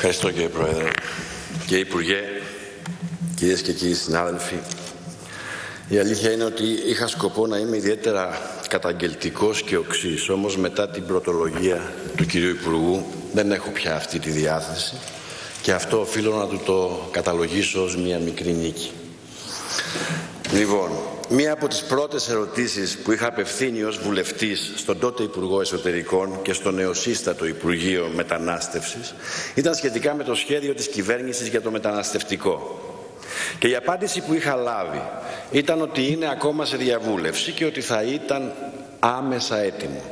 Ευχαριστώ, κύριε Πρόεδρε. Κύριε Υπουργέ, κυρίες και κύριοι συνάδελφοι, η αλήθεια είναι ότι είχα σκοπό να είμαι ιδιαίτερα καταγγελτικός και οξύς, όμως μετά την πρωτολογία του κυρίου Υπουργού δεν έχω πια αυτή τη διάθεση και αυτό οφείλω να του το καταλογίσω ως μια μικρή νίκη. Λοιπόν, μία από τις πρώτες ερωτήσεις που είχα απευθύνει ως βουλευτής στον τότε Υπουργό Εσωτερικών και στο νεοσύστατο Υπουργείο Μετανάστευσης ήταν σχετικά με το σχέδιο της κυβέρνησης για το μεταναστευτικό. Και η απάντηση που είχα λάβει ήταν ότι είναι ακόμα σε διαβούλευση και ότι θα ήταν άμεσα έτοιμο.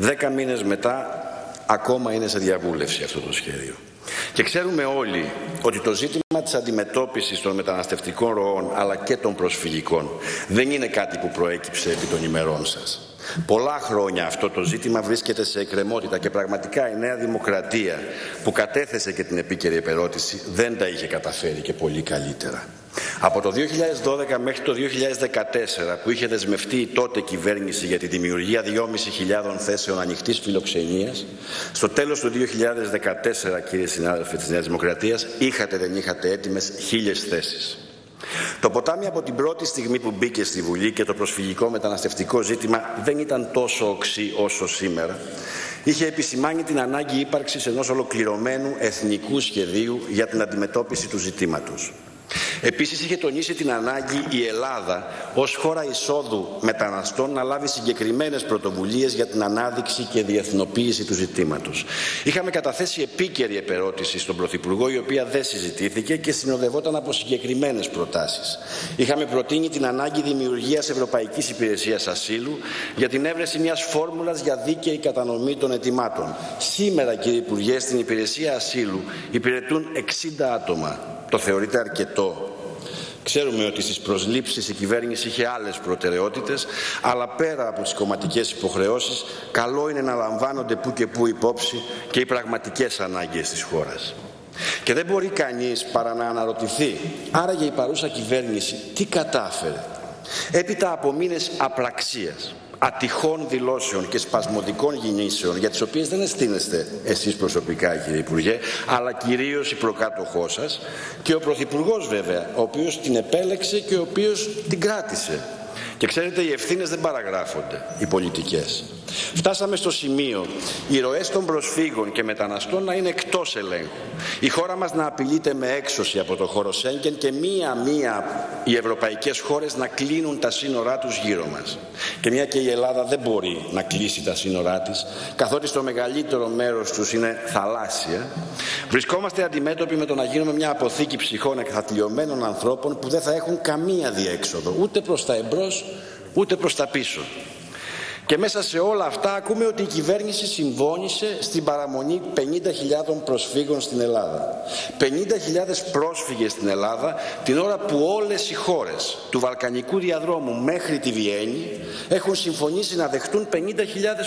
10 μήνες μετά ακόμα είναι σε διαβούλευση αυτό το σχέδιο. Και ξέρουμε όλοι ότι το ζήτημα της αντιμετώπισης των μεταναστευτικών ροών αλλά και των προσφυγικών δεν είναι κάτι που προέκυψε επί των ημερών σας. Πολλά χρόνια αυτό το ζήτημα βρίσκεται σε εκκρεμότητα και πραγματικά η Νέα Δημοκρατία που κατέθεσε και την επίκαιρη επερώτηση δεν τα είχε καταφέρει και πολύ καλύτερα. Από το 2012 μέχρι το 2014 που είχε δεσμευτεί η τότε κυβέρνηση για τη δημιουργία 2.500 θέσεων ανοιχτής φιλοξενίας, στο τέλος του 2014, κύριοι συνάδελφοι της Νέας Δημοκρατίας, είχατε δεν είχατε έτοιμες 1.000 θέσεις. Το ποτάμι από την πρώτη στιγμή που μπήκε στη Βουλή και το προσφυγικό μεταναστευτικό ζήτημα δεν ήταν τόσο οξύ όσο σήμερα. Είχε επισημάνει την ανάγκη ύπαρξης ενός ολοκληρωμένου εθνικού σχεδίου για την αντιμετώπιση του ζητήματος. Επίσης είχε τονίσει την ανάγκη η Ελλάδα ως χώρα εισόδου μεταναστών να λάβει συγκεκριμένες πρωτοβουλίες για την ανάδειξη και διεθνοποίηση του ζητήματος. Είχαμε καταθέσει επίκαιρη επερώτηση στον Πρωθυπουργό, η οποία δεν συζητήθηκε και συνοδευόταν από συγκεκριμένες προτάσεις. Είχαμε προτείνει την ανάγκη δημιουργίας Ευρωπαϊκής Υπηρεσίας Ασύλου για την έβρεση μιας φόρμουλας για δίκαιη κατανομή των αιτημάτων. Σήμερα, κύριε Υπουργέ, στην Υπηρεσία Ασύλου υπηρετούν 60 άτομα. Το θεωρείτε αρκετό? Ξέρουμε ότι στις προσλήψεις η κυβέρνηση είχε άλλες προτεραιότητες, αλλά πέρα από τις κομματικές υποχρεώσεις, καλό είναι να λαμβάνονται που και που υπόψη και οι πραγματικές ανάγκες της χώρας. Και δεν μπορεί κανείς παρά να αναρωτηθεί, άραγε η παρούσα κυβέρνηση τι κατάφερε? Έπειτα από μήνες απραξίας, ατυχών δηλώσεων και σπασμωδικών κινήσεων, για τις οποίες δεν ευθύνεστε εσείς προσωπικά, κύριε Υπουργέ, αλλά κυρίως η προκάτοχός σας και ο Πρωθυπουργός βέβαια, ο οποίος την επέλεξε και ο οποίος την κράτησε. Και ξέρετε, οι ευθύνες δεν παραγράφονται, οι πολιτικές. Φτάσαμε στο σημείο οι ροές των προσφύγων και μεταναστών να είναι εκτός ελέγχου. Η χώρα μας να απειλείται με έξωση από το χώρο Σέγγεν και μία-μία οι ευρωπαϊκές χώρες να κλείνουν τα σύνορά τους γύρω μας. Και μια και η Ελλάδα δεν μπορεί να κλείσει τα σύνορά της, καθότι στο μεγαλύτερο μέρος τους είναι θαλάσσια, βρισκόμαστε αντιμέτωποι με το να γίνουμε μια αποθήκη ψυχών εκθατλιωμένων ανθρώπων που δεν θα έχουν καμία διέξοδο, ούτε προς τα εμπρός, ούτε προς τα πίσω. Και μέσα σε όλα αυτά ακούμε ότι η κυβέρνηση συμφώνησε στην παραμονή 50.000 προσφύγων στην Ελλάδα. 50.000 πρόσφυγες στην Ελλάδα την ώρα που όλες οι χώρες του Βαλκανικού διαδρόμου μέχρι τη Βιέννη έχουν συμφωνήσει να δεχτούν 50.000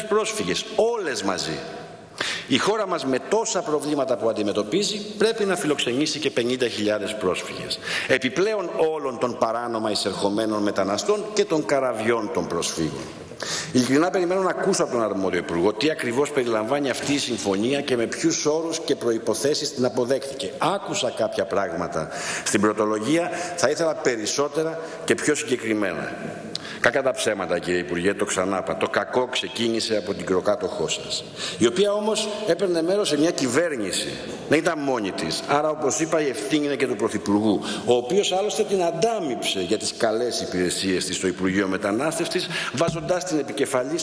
πρόσφυγες, όλες μαζί. Η χώρα μας με τόσα προβλήματα που αντιμετωπίζει πρέπει να φιλοξενήσει και 50.000 πρόσφυγες. Επιπλέον όλων των παράνομα εισερχομένων μεταναστών και των καραβιών των προσφύγων. Ειλικρινά περιμένω να ακούσω από τον αρμόδιο Υπουργό τι ακριβώς περιλαμβάνει αυτή η συμφωνία και με ποιους όρους και προϋποθέσεις την αποδέχτηκε. Άκουσα κάποια πράγματα στην πρωτολογία, θα ήθελα περισσότερα και πιο συγκεκριμένα. Κακά τα ψέματα, κύριε Υπουργέ, το ξανάπα. Το κακό ξεκίνησε από την προκάτοχό σας, η οποία όμως έπαιρνε μέρος σε μια κυβέρνηση. Δεν ήταν μόνη της. Άρα, όπως είπα, η ευθύνη είναι και του Πρωθυπουργού, ο οποίος άλλωστε την αντάμιψε για τις καλές υπηρεσίες της στο Υπουργείο Μετανάστευσης, βάζοντας την επικεφαλή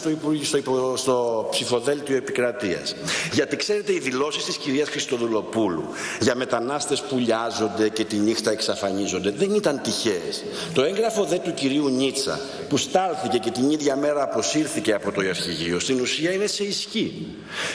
στο ψηφοδέλτιο επικρατείας. Γιατί ξέρετε, οι δηλώσεις της κυρίας Χριστοδουλοπούλου για μετανάστες που λιάζονται και τη νύχτα εξαφανίζονται δεν ήταν τυχαίες. Το έγγραφο δε του κυρίου Νίτσα, που στάλθηκε και την ίδια μέρα αποσύρθηκε από το αρχηγείο, στην ουσία είναι σε ισχύ.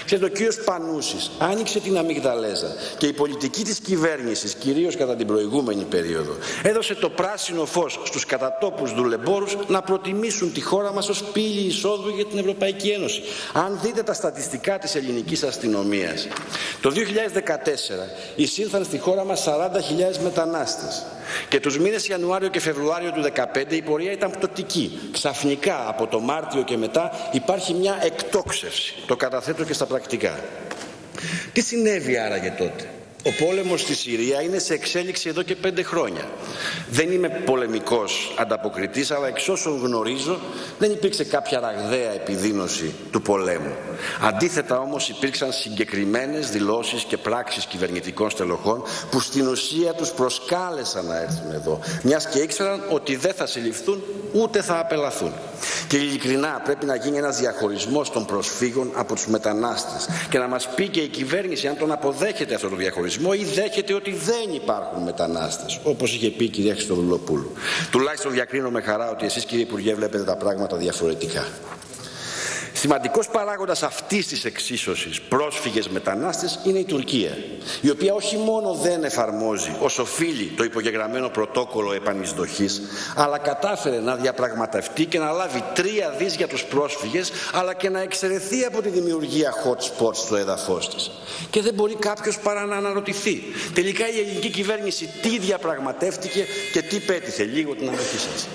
Ξέρετε, ο κύριος Πανούσης άνοιξε την αμυγδαλέζα και η πολιτική της κυβέρνησης, κυρίως κατά την προηγούμενη περίοδο, έδωσε το πράσινο φως στους κατατόπους δουλεμπόρους να προτιμήσουν τη χώρα μας ως πύλη εισόδου για την Ευρωπαϊκή Ένωση. Αν δείτε τα στατιστικά της ελληνικής αστυνομίας, το 2014 εισήλθαν στη χώρα μας 40.000 μετανάστες. Και τους μήνες Ιανουάριο και Φεβρουάριο του 2015 η πορεία ήταν πτωτική. Ξαφνικά από το Μάρτιο και μετά υπάρχει μια εκτόξευση. Το καταθέτω και στα πρακτικά. Τι συνέβη άραγε τότε? Ο πόλεμος στη Συρία είναι σε εξέλιξη εδώ και 5 χρόνια. Δεν είμαι πολεμικός ανταποκριτής, αλλά εξ όσων γνωρίζω δεν υπήρξε κάποια ραγδαία επιδείνωση του πολέμου. Αντίθετα όμως υπήρξαν συγκεκριμένες δηλώσεις και πράξεις κυβερνητικών στελεχών που στην ουσία τους προσκάλεσαν να έρθουν εδώ, μιας και ήξεραν ότι δεν θα συλληφθούν ούτε θα απελαθούν. Και ειλικρινά πρέπει να γίνει ένας διαχωρισμός των προσφύγων από τους μετανάστες και να μας πει και η κυβέρνηση αν τον αποδέχεται αυτό το διαχωρισμό ή δέχεται ότι δεν υπάρχουν μετανάστες, όπως είχε πει η κυρία Χριστοδουλοπούλου. Τουλάχιστον διακρίνω με χαρά ότι εσείς, κύριε Υπουργέ, βλέπετε τα πράγματα διαφορετικά. Σημαντικός παράγοντας αυτής της εξίσωσης πρόσφυγες-μετανάστες είναι η Τουρκία, η οποία όχι μόνο δεν εφαρμόζει ως οφείλει το υπογεγραμμένο πρωτόκολλο επανεισδοχής, αλλά κατάφερε να διαπραγματευτεί και να λάβει 3 δις για τους πρόσφυγες, αλλά και να εξαιρεθεί από τη δημιουργία hot spots στο έδαφος της. Και δεν μπορεί κάποιος παρά να αναρωτηθεί, τελικά η ελληνική κυβέρνηση τι διαπραγματεύτηκε και τι πέτυχε? Λίγο την ανοχή σας.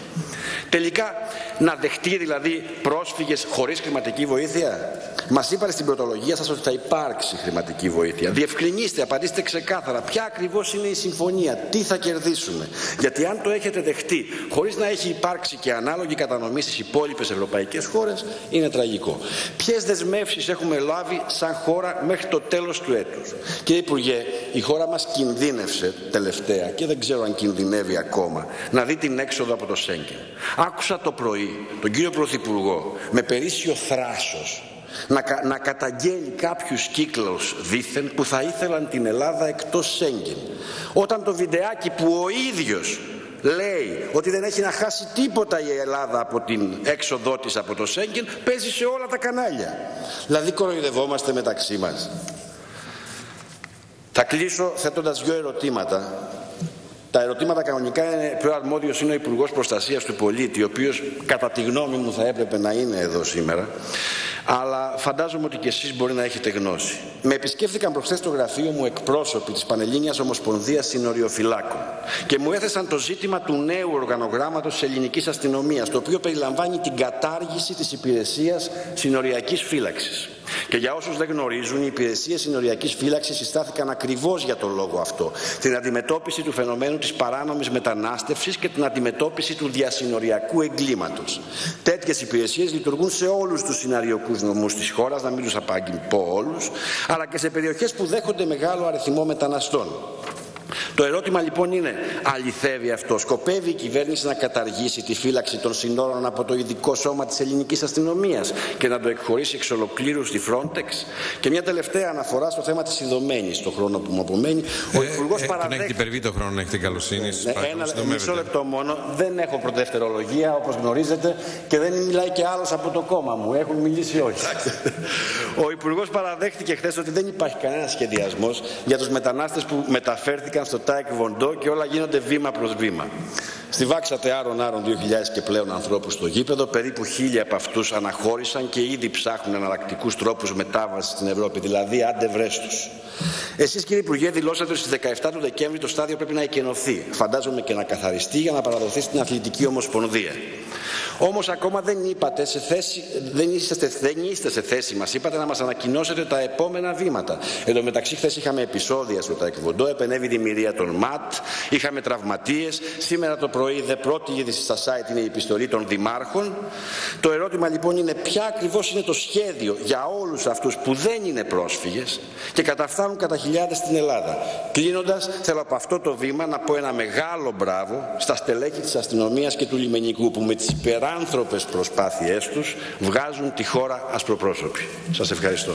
Τελικά να δεχτεί δηλαδή πρόσφυγες χωρίς χρηματική βοήθεια? Μας είπατε στην πρωτολογία σας ότι θα υπάρξει χρηματική βοήθεια. Διευκρινίστε, απαντήστε ξεκάθαρα ποια ακριβώς είναι η συμφωνία, τι θα κερδίσουμε. Γιατί αν το έχετε δεχτεί χωρίς να έχει υπάρξει και ανάλογη κατανομή στις υπόλοιπες ευρωπαϊκές χώρες, είναι τραγικό. Ποιες δεσμεύσεις έχουμε λάβει σαν χώρα μέχρι το τέλος του έτους? Κύριε Υπουργέ, η χώρα μας κινδύνευσε τελευταία και δεν ξέρω αν κινδυνεύει ακόμα να δει την έξοδο από το Σέγγεν. Άκουσα το πρωί τον κύριο Πρωθυπουργό με περίσσιο θράσος να καταγγέλει κάποιους κύκλους δήθεν που θα ήθελαν την Ελλάδα εκτός Σέγγεν. Όταν το βιντεάκι που ο ίδιος λέει ότι δεν έχει να χάσει τίποτα η Ελλάδα από την έξοδό της από το Σέγγεν παίζει σε όλα τα κανάλια. Δηλαδή κοροϊδευόμαστε μεταξύ μας. Θα κλείσω θέτοντας 2 ερωτήματα. Τα ερωτήματα κανονικά είναι, πιο αρμόδιος είναι ο Υπουργός Προστασίας του Πολίτη, ο οποίος κατά τη γνώμη μου θα έπρεπε να είναι εδώ σήμερα, αλλά φαντάζομαι ότι και εσείς μπορεί να έχετε γνώση. Με επισκέφθηκαν προχθές στο γραφείο μου εκπρόσωποι της Πανελλήνιας Ομοσπονδίας Συνοριοφυλάκων και μου έθεσαν το ζήτημα του νέου οργανογράμματος της ελληνικής αστυνομίας, το οποίο περιλαμβάνει την κατάργηση της υπηρεσίας συνοριακής φύλαξης. Και για όσους δεν γνωρίζουν, οι υπηρεσίες συνοριακής φύλαξης συστάθηκαν ακριβώς για τον λόγο αυτό. Την αντιμετώπιση του φαινομένου της παράνομης μετανάστευσης και την αντιμετώπιση του διασυνοριακού εγκλήματος. Τέτοιες υπηρεσίες λειτουργούν σε όλους τους συναριακούς νομούς της χώρας, να μην τους πω όλους, αλλά και σε περιοχές που δέχονται μεγάλο αριθμό μεταναστών. Το ερώτημα λοιπόν είναι, αληθεύει αυτό? Σκοπεύει η κυβέρνηση να καταργήσει τη φύλαξη των συνόρων από το ειδικό σώμα της ελληνικής αστυνομίας και να το εκχωρήσει εξ ολοκλήρου στη Frontex? Και μια τελευταία αναφορά στο θέμα της Ιδωμένης, στον χρόνο που μου απομένει. Ο Υπουργός παραδέχεται... έχετε υπερβεί το χρόνο, έχετε καλοσύνη. Μισό λεπτό μόνο. Δεν έχω προδευτερολογία, όπως γνωρίζετε, και δεν μιλάει και άλλος από το κόμμα μου. Έχουν μιλήσει όχι. Ο Υπουργός παραδέχτηκε χθες ότι δεν υπάρχει κανένας σχεδιασμός για τους μετανάστες που μεταφέρθηκαν στο Taekwondo και όλα γίνονται βήμα προς βήμα. Στιβάξατε άρον 2.000 και πλέον ανθρώπους στο γήπεδο, περίπου 1.000 από αυτούς αναχώρησαν και ήδη ψάχνουν εναλλακτικούς τρόπους μετάβασης στην Ευρώπη, δηλαδή άντε βρες τους. Εσείς, κύριε Υπουργέ, δηλώσατε ότι στις 17 του Δεκέμβρη το στάδιο πρέπει να εκενωθεί, φαντάζομαι και να καθαριστεί για να παραδοθεί στην Αθλητική Ομοσπονδία. Όμως ακόμα δεν είστε σε θέση, μας είπατε, να μας ανακοινώσετε τα επόμενα βήματα. Εν τω μεταξύ, χθες είχαμε επεισόδια στο Taekwondo, επενέβη δημιουργία των ΜΑΤ, είχαμε τραυματίες. Σήμερα το πρωί δε πρώτη είδηση στα site είναι η επιστολή των δημάρχων. Το ερώτημα λοιπόν είναι ποια ακριβώς είναι το σχέδιο για όλους αυτούς που δεν είναι πρόσφυγες και καταφθάνουν κατά χιλιάδες στην Ελλάδα. Κλείνοντας, θέλω από αυτό το βήμα να πω ένα μεγάλο μπράβο στα στελέχη της αστυνομίας και του λιμενικού που με τις υπεράνθρωπες προσπάθειές τους βγάζουν τη χώρα ασπροπρόσωπη. Σας ευχαριστώ.